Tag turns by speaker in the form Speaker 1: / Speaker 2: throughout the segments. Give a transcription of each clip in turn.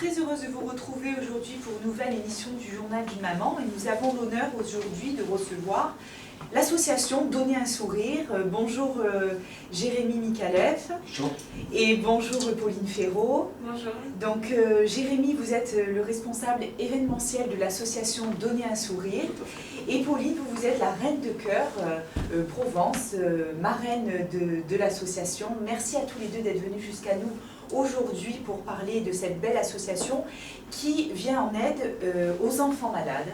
Speaker 1: très heureuse de vous retrouver aujourd'hui pour une nouvelle émission du Journal d'une maman. Et nous avons l'honneur aujourd'hui de recevoir l'association Donner un sourire. Bonjour Jérémy Mikalev.
Speaker 2: Bonjour.
Speaker 1: Et bonjour Pauline Ferraud.
Speaker 3: Bonjour.
Speaker 1: Donc Jérémy, vous êtes le responsable événementiel de l'association Donner un sourire. Et Pauline, vous êtes la reine de cœur Provence, marraine de l'association. Merci à tous les deux d'être venus jusqu'à nous aujourd'hui pour parler de cette belle association qui vient en aide aux enfants malades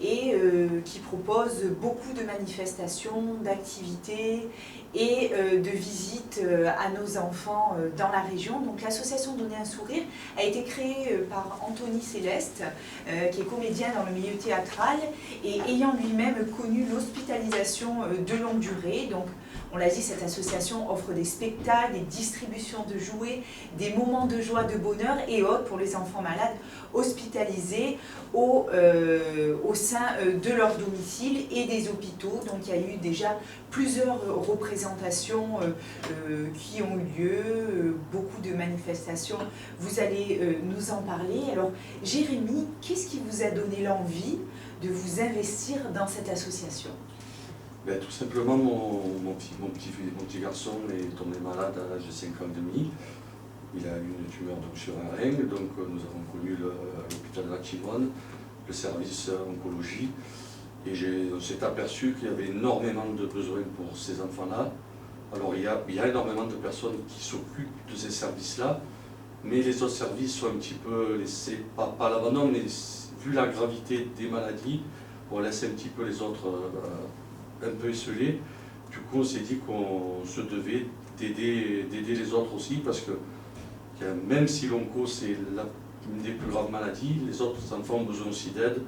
Speaker 1: et qui propose beaucoup de manifestations, d'activités et de visites à nos enfants dans la région. Donc l'association Donner un sourire a été créée par Anthony Céleste, qui est comédien dans le milieu théâtral et ayant lui-même connu l'hospitalisation de longue durée. Donc, on l'a dit, cette association offre des spectacles, des distributions de jouets, des moments de joie, de bonheur et autres pour les enfants malades hospitalisés au sein de leur domicile et des hôpitaux. Donc il y a eu déjà plusieurs représentations qui ont eu lieu, beaucoup de manifestations. Vous allez nous en parler. Alors Jérémy, qu'est-ce qui vous a donné l'envie de vous investir dans cette association ?
Speaker 2: Ben, tout simplement, mon petit garçon est tombé malade à l'âge de 5 ans et demi. Il a eu une tumeur donc, sur un rein, donc nous avons connu l'hôpital de la Chivonne, le service oncologie, et on s'est aperçu qu'il y avait énormément de besoins pour ces enfants-là. Alors il y a énormément de personnes qui s'occupent de ces services-là, mais les autres services sont un petit peu laissés, pas à l'abandon, mais vu la gravité des maladies, on laisse un petit peu les autres un peu esselés. Du coup, on s'est dit qu'on se devait d'aider les autres aussi, parce que même si l'onco c'est une des plus graves maladies, les autres enfants ont besoin aussi d'aide,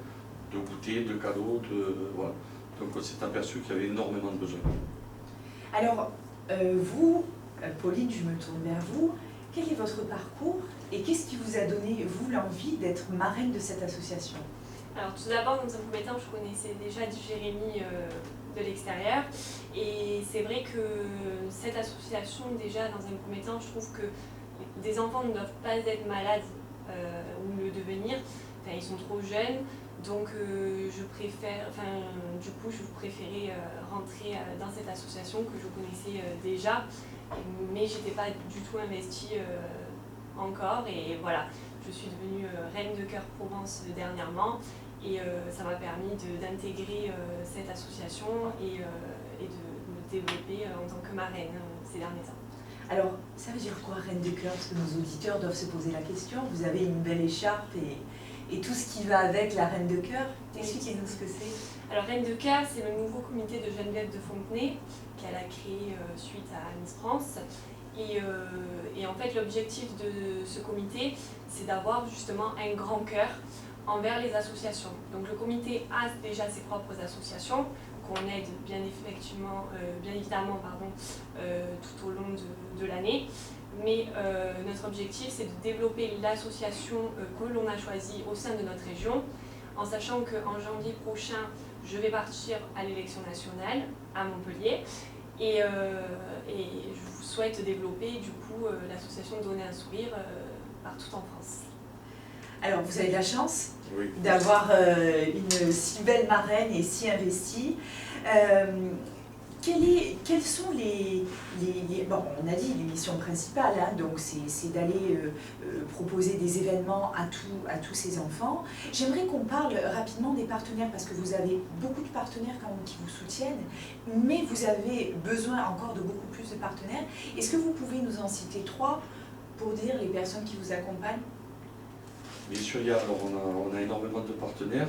Speaker 2: de goûter, de cadeaux, voilà. Donc on s'est aperçu qu'il y avait énormément de besoins.
Speaker 1: Alors, vous, Pauline, je me tourne vers vous. Quel est votre parcours et qu'est-ce qui vous a donné, vous, l'envie d'être marraine de cette association ?
Speaker 3: Alors tout d'abord, dans un premier temps, je connaissais déjà du Jérémy de l'extérieur. Et c'est vrai que cette association, déjà, dans un premier temps, je trouve que des enfants ne doivent pas être malades ou le devenir. Enfin, ils sont trop jeunes. Donc je préférais rentrer dans cette association que je connaissais déjà, mais je n'étais pas du tout investie encore. Et voilà, je suis devenue reine de cœur Provence dernièrement et ça m'a permis d'intégrer cette association et de me développer en tant que marraine ces derniers temps.
Speaker 1: Alors, ça veut dire quoi, reine de cœur? Parce que nos auditeurs doivent se poser la question. Vous avez une belle écharpe et tout ce qui va avec la reine de cœur. Expliquez-nous ce que c'est.
Speaker 3: Alors, Reine de cœur, c'est le nouveau comité de Geneviève de Fontenay qu'elle a créé suite à Miss France. Et en fait, l'objectif de ce comité, c'est d'avoir justement un grand cœur envers les associations. Donc, le comité a déjà ses propres associations qu'on aide bien évidemment tout au long de l'année. Mais notre objectif, c'est de développer l'association que l'on a choisie au sein de notre région, en sachant qu'en janvier prochain, je vais partir à l'élection nationale à Montpellier et je souhaite développer du coup l'association Donner un sourire partout en France.
Speaker 1: Alors, vous avez de la chance
Speaker 2: Oui.
Speaker 1: d'avoir une si belle marraine et si investie. Quelles sont bon, on a dit les missions principales, hein, donc c'est d'aller proposer des événements à tous ces enfants. J'aimerais qu'on parle rapidement des partenaires, parce que vous avez beaucoup de partenaires quand même qui vous soutiennent, mais vous avez besoin encore de beaucoup plus de partenaires. Est-ce que vous pouvez nous en citer 3 pour dire les personnes qui vous accompagnent?
Speaker 2: Bien sûr, on a énormément de partenaires.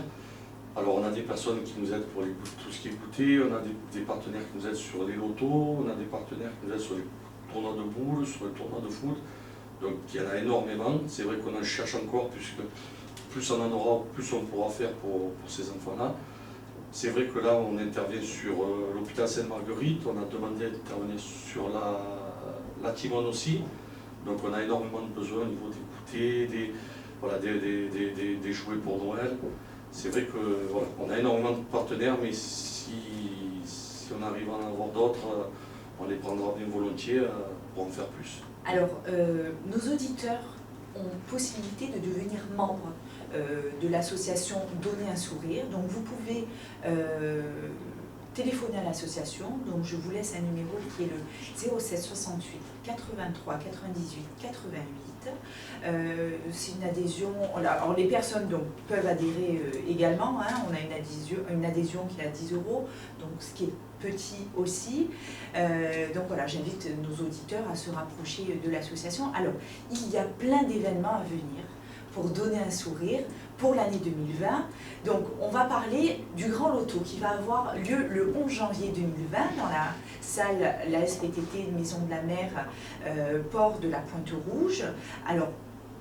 Speaker 2: Alors on a des personnes qui nous aident pour tout ce qui est goûter, on a des partenaires qui nous aident sur les lotos, on a des partenaires qui nous aident sur les tournois de boules, sur les tournois de foot. Donc il y en a énormément. C'est vrai qu'on en cherche encore, puisque plus on en aura, plus on pourra faire pour ces enfants-là. C'est vrai que là on intervient sur l'hôpital Sainte-Marguerite, on a demandé d'intervenir sur la Timone aussi. Donc on a énormément de besoins au niveau des goûters, des jouets pour Noël. C'est vrai que voilà, on a énormément de partenaires, mais si on arrive à en avoir d'autres, on les prendra bien volontiers pour en faire plus.
Speaker 1: Alors, nos auditeurs ont possibilité de devenir membres de l'association Donner un sourire. Donc vous pouvez téléphoner à l'association. Donc je vous laisse un numéro qui est le 07 68 83 98 88. C'est une adhésion. Alors les personnes donc, peuvent adhérer également. Hein. On a une adhésion qui est à 10 €, donc ce qui est petit aussi. Donc voilà, j'invite nos auditeurs à se rapprocher de l'association. Alors, il y a plein d'événements à venir pour donner un sourire pour l'année 2020. Donc, on va parler du Grand Loto qui va avoir lieu le 11 janvier 2020 dans la salle, la SPTT Maison de la Mer, port de la Pointe-Rouge. Alors,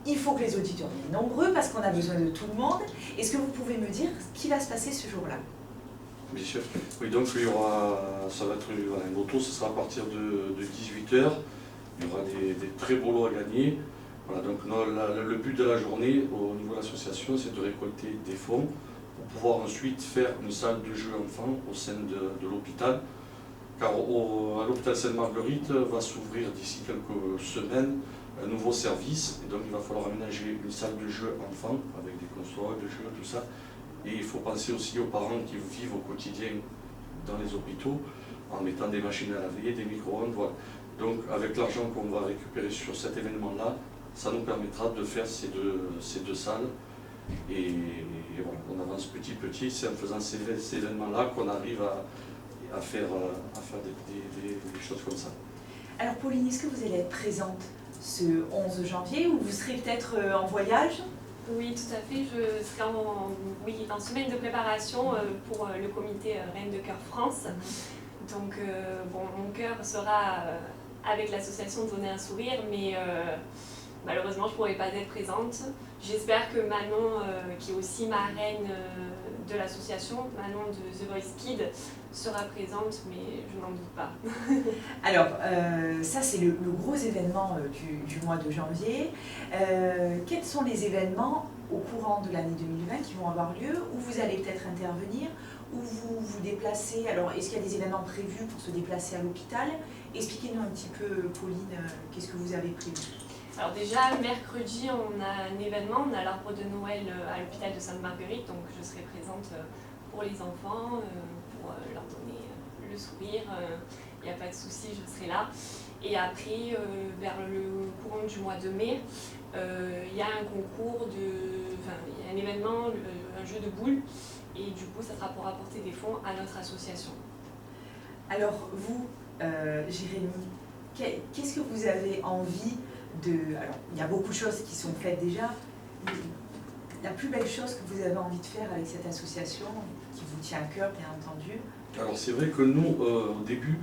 Speaker 1: il faut que les auditeurs viennent nombreux parce qu'on a besoin de tout le monde. Est-ce que vous pouvez me dire ce qui va se passer ce jour-là?
Speaker 2: Bien sûr. Oui, donc il y aura, ça va être un loto, ce sera à partir de 18 h. Il y aura des très beaux lots à gagner. Voilà, donc le but de la journée au niveau de l'association, c'est de récolter des fonds pour pouvoir ensuite faire une salle de jeu enfants au sein de l'hôpital. Car à l'hôpital Sainte-Marguerite va s'ouvrir d'ici quelques semaines un nouveau service. Et donc il va falloir aménager une salle de jeu enfants avec des consoles de jeu, tout ça. Et il faut penser aussi aux parents qui vivent au quotidien dans les hôpitaux en mettant des machines à laver, des micro-ondes. Voilà. Donc avec l'argent qu'on va récupérer sur cet événement-là, ça nous permettra de faire ces deux salles. Et voilà, on avance petit à petit. C'est en faisant ces événements-là qu'on arrive à faire des choses comme ça.
Speaker 1: Alors Pauline, est-ce que vous allez être présente ce 11 janvier ou vous serez peut-être en voyage?
Speaker 3: Oui, tout à fait. Je serai en semaine de préparation pour le comité Reine de Cœur France. Donc, mon cœur sera avec l'association Donner un sourire, mais malheureusement, je ne pourrai pas être présente. J'espère que Manon, qui est aussi marraine de l'association, Manon de The Voice Kids, sera présente, mais je n'en doute pas.
Speaker 1: Alors, ça c'est le gros événement du mois de janvier. Quels sont les événements au courant de l'année 2020 qui vont avoir lieu, où vous allez peut-être intervenir, où vous vous déplacez? Alors, est-ce qu'il y a des événements prévus pour se déplacer à l'hôpital? Expliquez-nous un petit peu, Pauline, qu'est-ce que vous avez prévu?
Speaker 3: Alors déjà, mercredi, on a un événement, on a l'arbre de Noël à l'hôpital de Sainte-Marguerite, donc je serai présente pour les enfants, pour leur donner le sourire, il n'y a pas de souci, je serai là. Et après, vers le courant du mois de mai, il y a un concours, il y a un événement, un jeu de boules, et du coup, ça sera pour apporter des fonds à notre association.
Speaker 1: Alors vous, Jérémy, qu'est-ce que vous avez envie de... Alors, il y a beaucoup de choses qui sont faites déjà. La plus belle chose que vous avez envie de faire avec cette association, qui vous tient à cœur, bien entendu?
Speaker 2: Alors c'est vrai que nous, au début,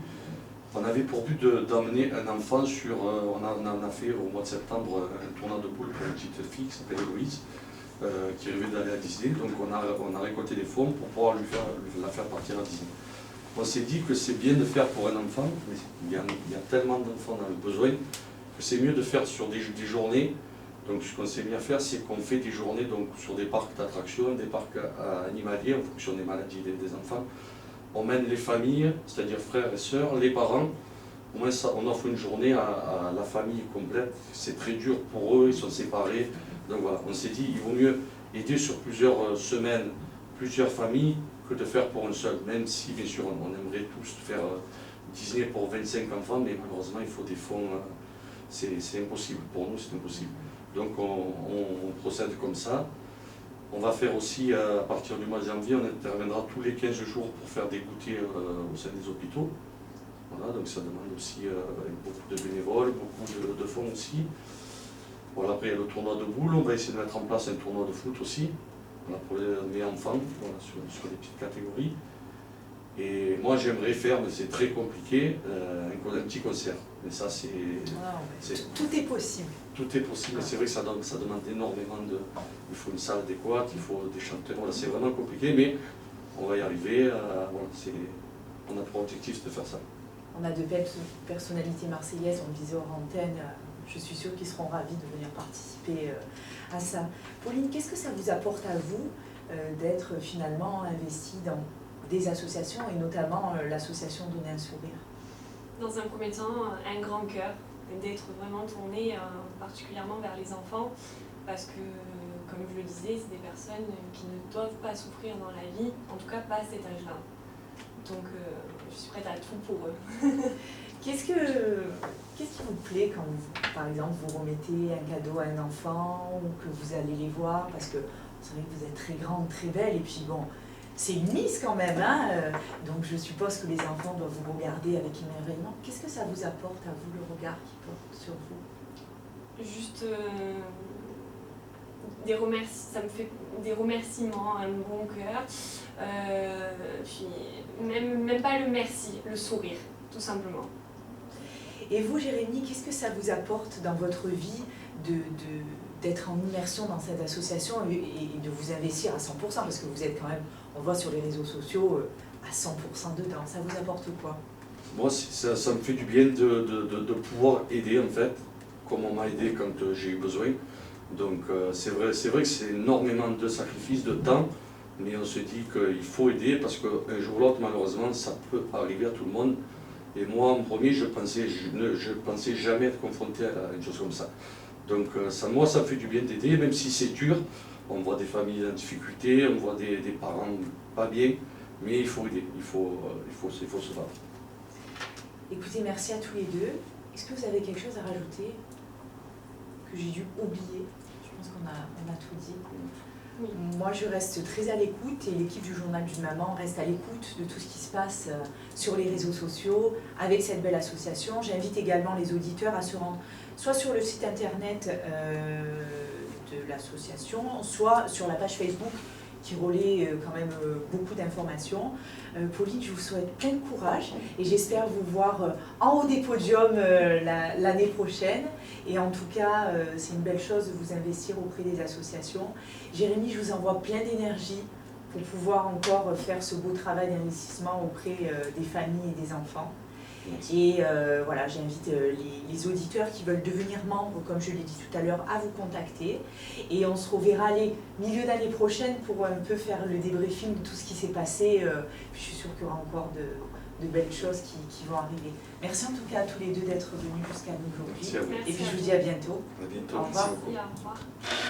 Speaker 2: on avait pour but d'emmener un enfant sur... on a fait au mois de septembre un tournoi de boules pour une petite fille qui s'appelle Héloïse, qui rêvait d'aller à Disney. Donc on a récolté des fonds pour pouvoir la faire partir à Disney. On s'est dit que c'est bien de faire pour un enfant, mais il y a tellement d'enfants dans le besoin, que c'est mieux de faire sur des journées. Donc ce qu'on s'est mis à faire, c'est qu'on fait des journées donc, sur des parcs d'attractions, des parcs animaliers en fonction des maladies des enfants. On mène les familles, c'est-à-dire frères et sœurs, les parents. Au moins ça, on offre une journée à la famille complète. C'est très dur pour eux, ils sont séparés. Donc voilà, on s'est dit il vaut mieux aider sur plusieurs semaines, plusieurs familles, que de faire pour une seule. Même si bien sûr on aimerait tous faire Disney pour 25 enfants, mais malheureusement il faut des fonds. C'est impossible, pour nous c'est impossible. Donc on procède comme ça. On va faire aussi, à partir du mois de janvier, on interviendra tous les 15 jours pour faire des goûters au sein des hôpitaux. Voilà, donc ça demande aussi beaucoup de bénévoles, beaucoup de fonds aussi. Voilà, après il y a le tournoi de boules, on va essayer de mettre en place un tournoi de foot aussi, voilà, pour les enfants, voilà, sur des petites catégories. Et moi j'aimerais faire, mais c'est très compliqué, un petit concert. Mais ça c'est...
Speaker 1: Tout est possible.
Speaker 2: Tout est possible, mais c'est vrai que ça demande énormément de... Il faut une salle adéquate, il faut des chanteurs, voilà, c'est vraiment compliqué, mais on va y arriver. Voilà, on a pour objectif de faire ça.
Speaker 1: On a de belles personnalités marseillaises, on le disait hors antenne, je suis sûre qu'ils seront ravis de venir participer à ça. Pauline, qu'est-ce que ça vous apporte à vous d'être finalement investie dans des associations et notamment l'association Donner un sourire?
Speaker 3: Dans un premier temps, un grand cœur, d'être vraiment tourné particulièrement vers les enfants, parce que, comme je le disais, c'est des personnes qui ne doivent pas souffrir dans la vie, en tout cas pas à cet âge-là. Donc je suis prête à tout pour eux.
Speaker 1: Qu'est-ce qui vous plaît quand, par exemple, vous remettez un cadeau à un enfant ou que vous allez les voir? Parce que c'est vrai que vous êtes très grande, très belle, et puis bon, c'est une Miss quand même, hein, donc je suppose que les enfants doivent vous regarder avec émerveillement. Qu'est-ce que ça vous apporte à vous, le regard qu'ils portent sur vous?
Speaker 3: Juste ça me fait des remerciements, un bon cœur, puis même pas le merci, le sourire, tout simplement.
Speaker 1: Et vous, Jérémy, qu'est-ce que ça vous apporte dans votre vie d'être en immersion dans cette association et de vous investir à 100%, parce que vous êtes quand même, on le voit sur les réseaux sociaux, à 100% dedans. Ça vous apporte quoi?
Speaker 2: Moi, ça me fait du bien de pouvoir aider, en fait, comme on m'a aidé quand j'ai eu besoin. Donc c'est vrai que c'est énormément de sacrifices, de temps, mais on se dit qu'il faut aider parce qu'un jour ou l'autre, malheureusement, ça peut arriver à tout le monde. Et moi, en premier, je pensais jamais être confronté à une chose comme ça. Donc moi, ça me fait du bien d'aider, même si c'est dur. On voit des familles en difficulté, on voit des parents pas bien, mais il faut aider, il faut se battre.
Speaker 1: Écoutez, merci à tous les deux. Est-ce que vous avez quelque chose à rajouter que j'ai dû oublier? Je pense qu'on a tout dit.
Speaker 3: Oui.
Speaker 1: Moi, je reste très à l'écoute et l'équipe du Journal d'une maman reste à l'écoute de tout ce qui se passe sur les réseaux sociaux avec cette belle association. J'invite également les auditeurs à se rendre soit sur le site internet de l'association, soit sur la page Facebook qui relaie quand même beaucoup d'informations. Pauline, je vous souhaite plein de courage et j'espère vous voir en haut des podiums l'année prochaine. Et en tout cas, c'est une belle chose de vous investir auprès des associations. Jérémy, je vous envoie plein d'énergie pour pouvoir encore faire ce beau travail d'investissement auprès des familles et des enfants.
Speaker 2: Merci.
Speaker 1: Et voilà, j'invite les auditeurs qui veulent devenir membres, comme je l'ai dit tout à l'heure, à vous contacter. Et on se reverra milieu d'année prochaine pour un peu faire le débriefing de tout ce qui s'est passé. Je suis sûre qu'il y aura encore de belles choses qui vont arriver. Merci en tout cas à tous les deux d'être venus jusqu'à nous aujourd'hui.
Speaker 2: Merci à vous.
Speaker 1: Et puis je vous dis à bientôt.
Speaker 2: À bientôt.
Speaker 1: Au revoir.
Speaker 3: Merci, au revoir.